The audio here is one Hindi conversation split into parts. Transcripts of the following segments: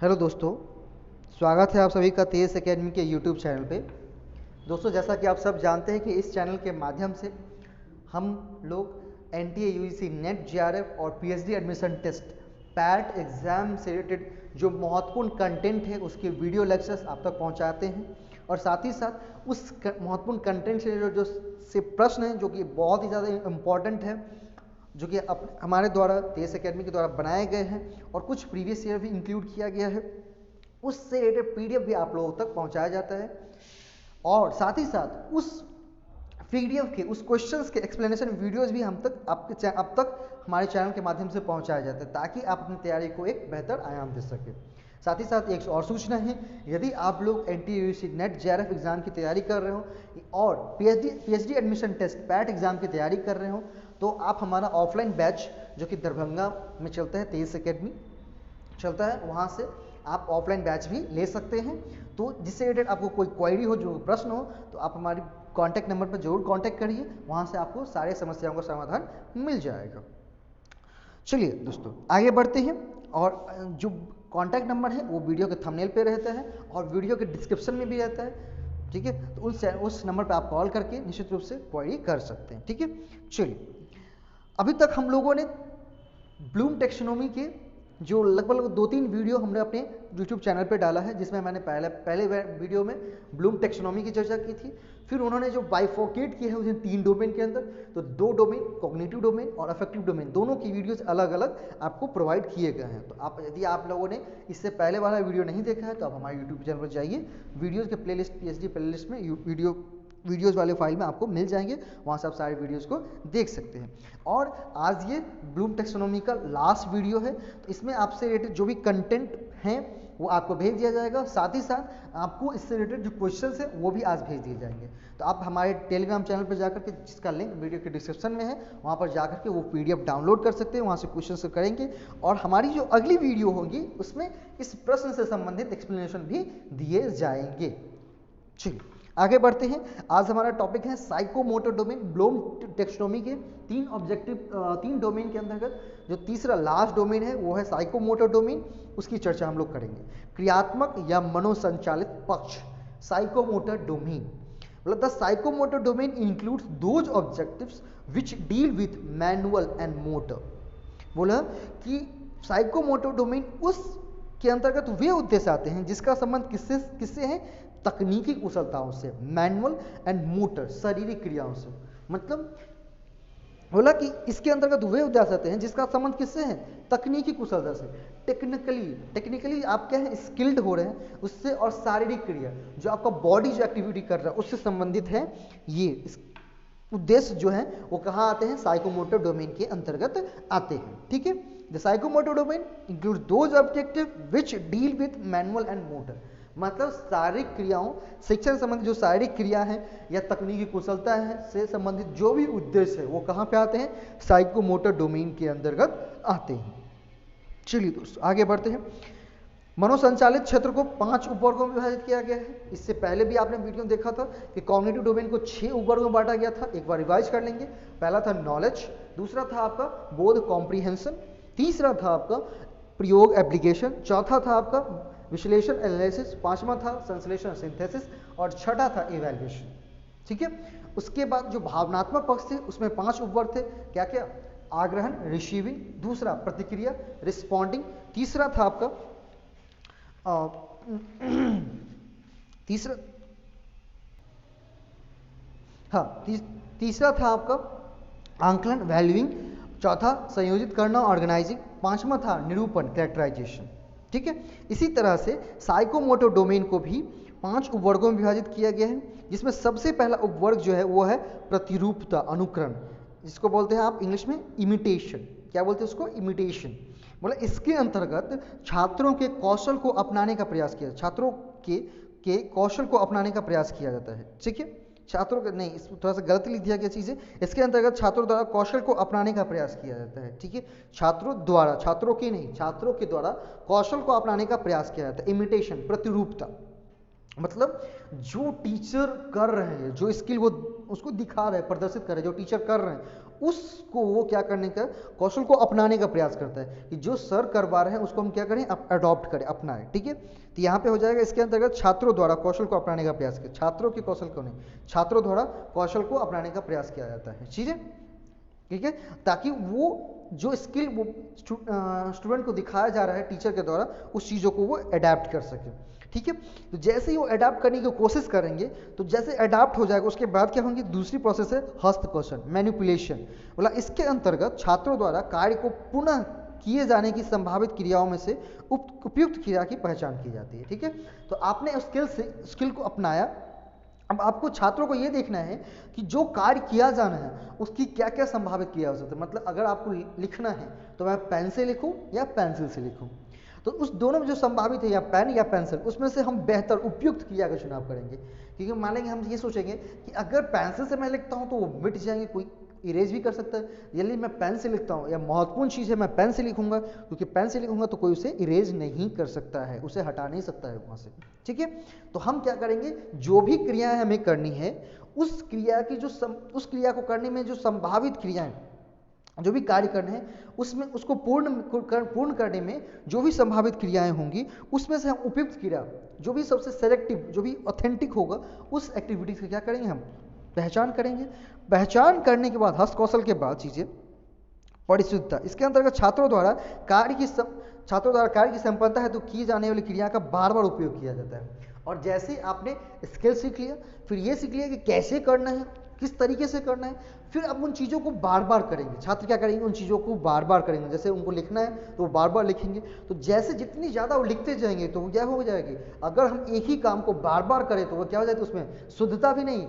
हेलो दोस्तों, स्वागत है आप सभी का तेज एकेडमी के यूट्यूब चैनल पे। दोस्तों, जैसा कि आप सब जानते हैं कि इस चैनल के माध्यम से हम लोग एनटीए यूजीसी नेट जीआरएफ और PhD admission test PAT exam से रिलेटेड जो महत्वपूर्ण कंटेंट है उसके वीडियो लेक्चर्स आप तक पहुंचाते हैं और साथ ही साथ उस महत्वपूर्ण कंटेंट से जो से प्रश्न हैं जो कि बहुत ही ज़्यादा इम्पॉर्टेंट है, जो कि हमारे द्वारा तेज एकेडमी के द्वारा बनाए गए हैं और कुछ प्रीवियस ईयर भी इंक्लूड किया गया है, उससे रिलेटेड पीडीएफ भी आप लोगों तक पहुंचाया जाता है। और साथ ही साथ उस पीडीएफ के उस क्वेश्चंस के एक्सप्लेनेशन वीडियोस भी हम तक अब तक हमारे चैनल के माध्यम से पहुंचाए जाते हैं ताकि आप अपनी तैयारी को एक बेहतर आयाम दे सकें। साथ ही साथ एक और सूचना है, यदि आप लोग NTA UGC NET JRF exam की तैयारी कर रहे हो और PhD admission test PAT exam की तैयारी कर रहे हो तो आप हमारा ऑफलाइन बैच जो कि दरभंगा में चलता है, तेज एकेडमी चलता है, वहाँ से आप ऑफलाइन बैच भी ले सकते हैं। तो जिससे रिलेटेड आपको कोई क्वेरी हो, जो प्रश्न हो, तो आप हमारी कॉन्टैक्ट नंबर पर जरूर कॉन्टैक्ट करिए, वहाँ से आपको सारे समस्याओं का समाधान मिल जाएगा। चलिए दोस्तों, आगे बढ़ते हैं और जो कॉन्टैक्ट नंबर है वो वीडियो के थंबनेल पे रहता है और वीडियो के डिस्क्रिप्शन में भी रहता है, ठीक है। तो उस नंबर पे आप कॉल करके निश्चित रूप से क्वेरी कर सकते हैं, ठीक है। चलिए, अभी तक हम लोगों ने ब्लूम टेक्सोनोमी के जो लगभग 2-3 वीडियो हमने अपने यूट्यूब चैनल पे डाला है, जिसमें मैंने पहले वीडियो में ब्लूम टेक्सोनोमी की चर्चा की थी। फिर उन्होंने जो बाइफोकेट किया है उसे 3 डोमेन के अंदर, तो 2 डोमेन कॉग्निटिव डोमेन और अफेक्टिव डोमेन, दोनों की वीडियोस अलग अलग आपको प्रोवाइड किए गए हैं। तो यदि आप लोगों ने इससे पहले वाला वीडियो नहीं देखा है तो आप हमारे यूट्यूब चैनल पर जाइए, वीडियोज़ के प्लेलिस्ट पीएचडी प्लेलिस्ट में वीडियोज़ वाले फाइल में आपको मिल जाएंगे, वहाँ से आप सारे वीडियोज़ को देख सकते हैं। और आज ये ब्लूम टेक्सोनोमी का लास्ट वीडियो है, तो इसमें आपसे रिलेटेड जो भी कंटेंट हैं वो आपको भेज दिया जाएगा, साथ ही साथ आपको इससे रिलेटेड जो क्वेश्चंस हैं वो भी आज भेज दिए जाएंगे। तो आप हमारे टेलीग्राम चैनल पर जाकर के, जिसका लिंक वीडियो के डिस्क्रिप्शन में है, वहाँ पर जाकर के वो पीडीएफ डाउनलोड कर सकते हैं, वहाँ से क्वेश्चन करेंगे और हमारी जो अगली वीडियो होगी उसमें इस प्रश्न से संबंधित एक्सप्लेनेशन भी दिए जाएंगे। चलिए आगे बढ़ते हैं। आज हमारा टॉपिक है साइकोमोटर डोमेन। ब्लूम टेक्सोनोमी के 3 डोमेन के अंतर्गत जो तीसरा लास्ट डोमेन है वो है साइकोमोटर डोमेन, उसकी चर्चा हम लोग करेंगे। क्रियात्मक या मनोसंचालित पक्ष, साइकोमोटर डोमेन। मतलब the psychomotor domain includes those objectives which deal with manual and motor. बोला कि साइकोमोटर डोमेन उस के अंतर्गत वे उद्देश्य आते हैं जिसका संबंध किससे है? तकनीकी कुशलताओं से, मैनुअल एंड मोटर, शारीरिक क्रियाओं से। मतलब बोला कि इसके अंतर्गत वे उद्देश्य आते हैं जिसका संबंध किससे है? तकनीकी कुशलता से। टेक्निकली आप क्या है, स्किल्ड हो रहे हैं उससे, और शारीरिक क्रिया जो आपका बॉडी जो एक्टिविटी कर रहा है उससे संबंधित है। ये उद्देश्य जो है वो कहाँ आते हैं? साइकोमोटर डोमेन के अंतर्गत आते हैं, ठीक है। The psychomotor domain includes those objective which deal with manual and motor. मतलब शारीरिक क्रियाओं, शिक्षण संबंधित जो शारीरिक क्रिया है या तकनीकी कुशलता है से संबंधित जो भी उद्देश्य है वो कहाँ पे आते हैं? साइकोमोटर डोमेन के अंतर्गत आते हैं। चलिए दोस्तों, आगे बढ़ते हैं। मनोसंचालित क्षेत्र को 5 उपवर्गों में विभाजित किया गया है। इससे पहले भी आपने वीडियो देखा था कि कॉग्निटिव डोमेन को 6 उपवर्गों में बांटा गया था। एक बार रिवाइज कर लेंगे। पहला था नॉलेज, दूसरा था आपका बोध कॉम्प्रीहेंशन, तीसरा था आपका प्रयोग एप्लीकेशन, चौथा था आपका विश्लेषण एनालिसिस, पांचवा था संश्लेषण सिंथेसिस और छठा था इवैल्यूएशन, ठीक है। उसके बाद जो भावनात्मक पक्ष थे उसमें 5 उपवर्ग थे। क्या क्या? आग्रहण रिसीविंग, दूसरा प्रतिक्रिया रिस्पॉन्डिंग, तीसरा था आपका तीसरा था आपका आंकलन वैल्यूइंग, चौथा संयोजित करना ऑर्गेनाइजिंग, पांचवा था निरूपण कैरेक्टराइजेशन, ठीक है। इसी तरह से साइकोमोटर डोमेन को भी 5 उपवर्गों में विभाजित किया गया है, जिसमें सबसे पहला उपवर्ग जो है वो है प्रतिरूपता, अनुकरण, जिसको बोलते हैं आप इंग्लिश में इमिटेशन। क्या बोलते हैं उसको? इमिटेशन। मतलब इसके अंतर्गत छात्रों के कौशल को अपनाने का प्रयास किया, छात्रों के कौशल को अपनाने का प्रयास किया जाता है, ठीक है। छात्रों के नहीं, इसमें थोड़ा सा गलत लिख दिया गया चीज़ है। इसके अंतर्गत छात्रों द्वारा कौशल को अपनाने का प्रयास किया जाता है, ठीक है। छात्रों द्वारा, छात्रों के नहीं, छात्रों के द्वारा कौशल को अपनाने का प्रयास किया जाता है। इमिटेशन, प्रतिरूपता, मतलब जो टीचर कर रहे हैं, जो स्किल वो उसको दिखा रहे हैं, प्रदर्शित कर रहे हैं, जो टीचर कर रहे हैं उसको वो क्या करने का, कौशल को अपनाने का प्रयास करता है कि जो सर करवा रहे हैं उसको हम क्या करें, अडॉप्ट करें, अपनाएं। ठीक है, तो यहाँ पे हो जाएगा इसके अंतर्गत छात्रों द्वारा कौशल को अपनाने का प्रयास किया, छात्रों के कौशल को नहीं, छात्रों द्वारा कौशल को अपनाने का प्रयास किया जाता है। ठीक है, ठीक है, ताकि वो जो स्किल वो स्टूडेंट को दिखाया जा रहा है टीचर के द्वारा, उस चीज़ों को वो अडेप्ट कर सके। ठीक है, तो जैसे ही वो अडाप्ट करने की कोशिश करेंगे, तो जैसे अडाप्ट हो जाएगा उसके बाद क्या होंगी, दूसरी प्रोसेस है हस्त कौशल, मैनिपुलेशन। बोला इसके अंतर्गत छात्रों द्वारा कार्य को पुनः किए जाने की संभावित क्रियाओं में से उपयुक्त क्रिया की पहचान की जाती है। ठीक है, तो आपने उस स्किल को अपनाया, अब आपको छात्रों को ये देखना है कि जो कार्य किया जाना है उसकी क्या क्या संभावित क्रिया हो सकती है। मतलब अगर आपको लिखना है तो मैं पेन से लिखूं या पेंसिल से लिखूं, तो उस दोनों में जो संभावित है, या पेन या पेंसिल, उसमें से हम बेहतर उपयुक्त क्रिया का चुनाव करेंगे। क्योंकि मान लेंगे हम ये सोचेंगे कि अगर पेंसिल से मैं लिखता हूँ तो वो मिट जाएंगे, कोई इरेज भी कर सकता है, यदि मैं पेन से लिखता हूँ या महत्वपूर्ण चीज़ है मैं पेन से लिखूंगा, क्योंकि पेन से लिखूंगा तो कोई उसे इरेज नहीं कर सकता है, उसे हटा नहीं सकता है वहाँ से। ठीक है, तो हम क्या करेंगे, जो भी क्रियाएं हमें करनी है उस क्रिया की उस क्रिया को करने में जो संभावित क्रियाएं, जो भी कार्य करने हैं उसमें उसको पूर्ण करने में जो भी संभावित क्रियाएं होंगी उसमें से हम उपयुक्त क्रिया, जो भी सबसे सेलेक्टिव, जो भी ऑथेंटिक होगा, उस एक्टिविटीज की क्या करेंगे, हम पहचान करेंगे। पहचान करने के बाद हस्त कौशल के बाद चीजें परिशुद्धता, इसके अंतर्गत छात्रों द्वारा कार्य की संपन्नता है तो की जाने वाली क्रिया का बार बार उपयोग किया जाता है। और जैसे आपने स्किल सीख लिया, फिर ये सीख लिया कि कैसे करना है, किस तरीके से करना है, फिर अब उन चीज़ों को बार बार करेंगे। छात्र क्या करेंगे, उन चीज़ों को बार बार करेंगे। जैसे उनको लिखना है तो वो बार बार लिखेंगे, तो जैसे जितनी ज़्यादा वो लिखते जाएंगे तो वो क्या हो जाएगी, अगर हम एक ही काम को बार बार करें तो वो क्या हो जाती है, उसमें शुद्धता भी नहीं,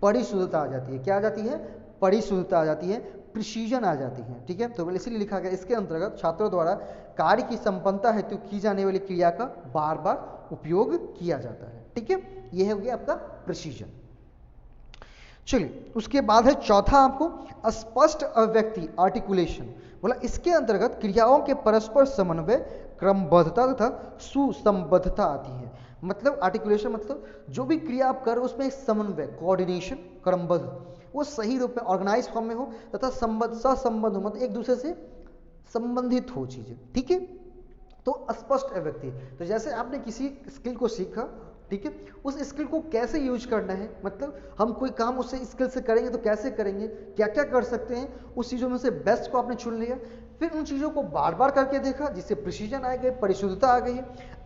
परिशुद्धता आ जाती है। क्या आ जाती है, परिशुद्धता आ जाती है, प्रिसीजन आ जाती है। ठीक है, तो इसीलिए लिखा गया इसके अंतर्गत छात्रों द्वारा कार्य की संपन्नता हेतु की जाने वाली क्रिया का बार बार उपयोग किया जाता है। ठीक है, यह हो गया आपका प्रिसीजन। चलिए, उसके बाद है चौथा आपको स्पष्ट अभिव्यक्ति, आर्टिकुलेशन। बोला इसके अंतर्गत क्रियाओं के परस्पर समन्वय, क्रमबद्धता तथा सुसंबद्धता आती है। मतलब आर्टिकुलेशन मतलब जो भी क्रिया आप कर रहे हो उसमें एक समन्वय, कोऑर्डिनेशन, क्रमबद्ध, वो सही रूप में ऑर्गेनाइज फॉर्म में हो तथा सहसंबद्ध हो, मतलब एक दूसरे से संबंधित हो चीजें। ठीक है, तो स्पष्ट अभिव्यक्ति, तो जैसे आपने किसी स्किल को सीखा, ठीक है, उस स्किल को कैसे यूज करना है, मतलब हम कोई काम उससे स्किल से करेंगे तो कैसे करेंगे, क्या क्या कर सकते हैं, उस चीज़ों में से बेस्ट को आपने चुन लिया, फिर उन चीज़ों को बार बार करके देखा जिससे प्रिसीजन आ गई, परिशुद्धता आ गई।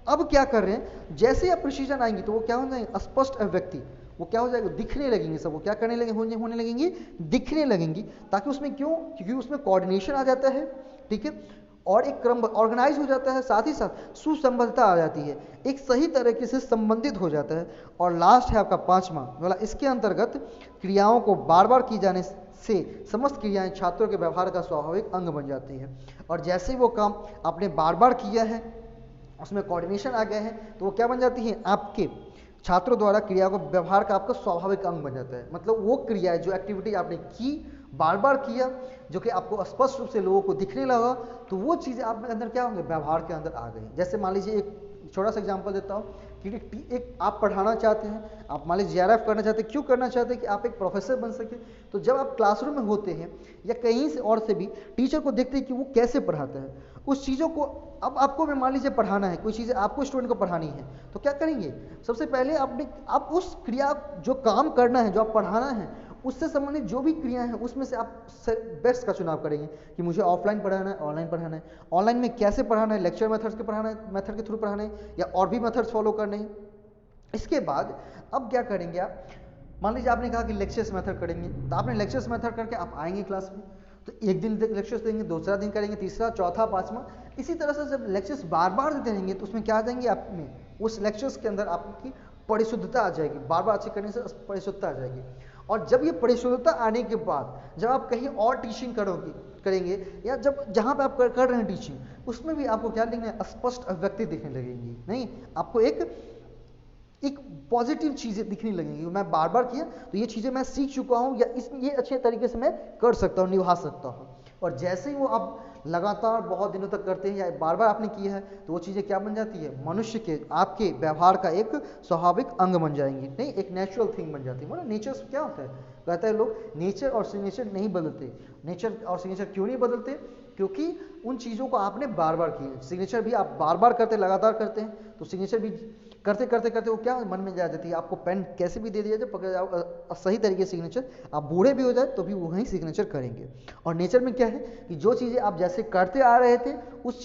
अब क्या कर रहे हैं, जैसे ही आप प्रिसीजन आएंगी तो वो क्या हो जाएंगे, स्पष्ट अभिव्यक्ति, वो क्या हो जाएगा, दिखने लगेंगे सब, वो क्या करने लगेंगे, होने लगेंगी, दिखने लगेंगी। ताकि उसमें क्यों, क्योंकि उसमें कोऑर्डिनेशन आ जाता है, ठीक है, और एक क्रम ऑर्गेनाइज हो जाता है, साथ ही साथ सुसंबद्धता आ जाती है, एक सही तरीके से संबंधित हो जाता है। और लास्ट है आपका पांचवा वाला, इसके अंतर्गत क्रियाओं को बार बार की जाने से समस्त क्रियाएं छात्रों के व्यवहार का स्वाभाविक अंग बन जाती है। और जैसे ही वो काम आपने बार बार किया है, उसमें कोऑर्डिनेशन आ गया है, तो वो क्या बन जाती है, आपके छात्रों द्वारा क्रिया को व्यवहार का आपका स्वाभाविक अंग बन जाता है। मतलब वो क्रिया जो एक्टिविटी आपने की, बार बार किया, जो कि आपको स्पष्ट रूप से लोगों को दिखने लगा, तो वो चीज़ें आप में अंदर क्या होंगे, व्यवहार के अंदर आ गई। जैसे मान लीजिए एक छोटा सा एग्जांपल देता हूँ कि एक आप पढ़ाना चाहते हैं, आप मान लीजिए JRF करना चाहते हैं, क्यों करना चाहते हैं कि आप एक प्रोफेसर बन सके। तो जब आप क्लासरूम में होते हैं या कहीं से और से भी टीचर को देखते हैं कि वो कैसे पढ़ाता है, उस चीज़ों को अब आपको में मान लीजिए पढ़ाना है, कोई चीज़ें आपको स्टूडेंट को पढ़ानी है, तो क्या करेंगे, सबसे पहले आप उस क्रिया जो काम करना है, जो आप पढ़ाना है, उससे संबंधित जो भी क्रिया है उसमें से आप बेस्ट का चुनाव करेंगे कि मुझे ऑफलाइन पढ़ाना है, ऑनलाइन पढ़ाना है, ऑनलाइन में कैसे पढ़ाना है, लेक्चर मेथड्स के पढ़ाना है, मेथड के थ्रू पढ़ाना है या और भी मेथड्स फॉलो करने हैं। इसके बाद अब क्या करेंगे आप, मान लीजिए आपने कहा कि लेक्चर्स मेथड करेंगे, तो आपने लेक्चर्स मेथड करके आप आएंगे क्लास में, तो एक दिन लेक्चर्स देंगे, दूसरा दिन करेंगे, तीसरा, चौथा, पांचवा, इसी तरह से जब लेक्चर्स बार बार देते रहेंगे तो उसमें क्या आ जाएंगे, आप में उस लेक्चर्स के अंदर आपकी परिशुद्धता आ जाएगी, बार बार अच्छे करने से परिशुद्धता आ जाएगी। और जब ये परिशुद्धता आने के बाद जब आप कहीं और टीचिंग करेंगे या जब जहाँ पे आप कर रहे हैं टीचिंग, उसमें भी आपको क्या दिखना है, स्पष्ट अभिव्यक्ति दिखने लगेंगी, नहीं, आपको एक पॉजिटिव चीज़ें दिखने लगेंगी। मैं बार बार किया तो ये चीज़ें मैं सीख चुका हूँ या ये अच्छे तरीके से मैं कर सकता हूँ, निभा सकता हूँ। और जैसे ही वो आप लगातार बहुत दिनों तक करते हैं या बार बार आपने किया है, तो वो चीज़ें क्या बन जाती है, मनुष्य के आपके व्यवहार का एक स्वाभाविक अंग बन जाएंगी, नहीं एक नेचुरल थिंग बन जाती है। मतलब नेचर क्या होता है, कहते हैं लोग नेचर और सिग्नेचर नहीं बदलते। नेचर और सिग्नेचर क्यों नहीं बदलते, क्योंकि उन चीज़ों को आपने बार बार किए। सिग्नेचर भी आप बार बार करते, लगातार करते हैं, तो सिग्नेचर भी करते करते करते वो क्या मन में जा जाती है। आपको पेन कैसे भी दे दिया जाए, पकड़ जाओ सही तरीके से सिग्नेचर, आप बूढ़े भी हो जाए तो भी वही सिग्नेचर करेंगे। और नेचर में क्या है कि जो चीज़ें आप जैसे करते आ रहे थे उस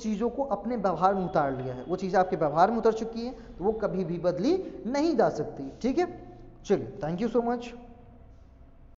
चीज़ों को अपने व्यवहार में उतार लिया है, वो चीज़ें आपके व्यवहार में उतर चुकी हैं, तो वो कभी भी बदली नहीं जा सकती। ठीक है, चलिए, थैंक यू सो मच।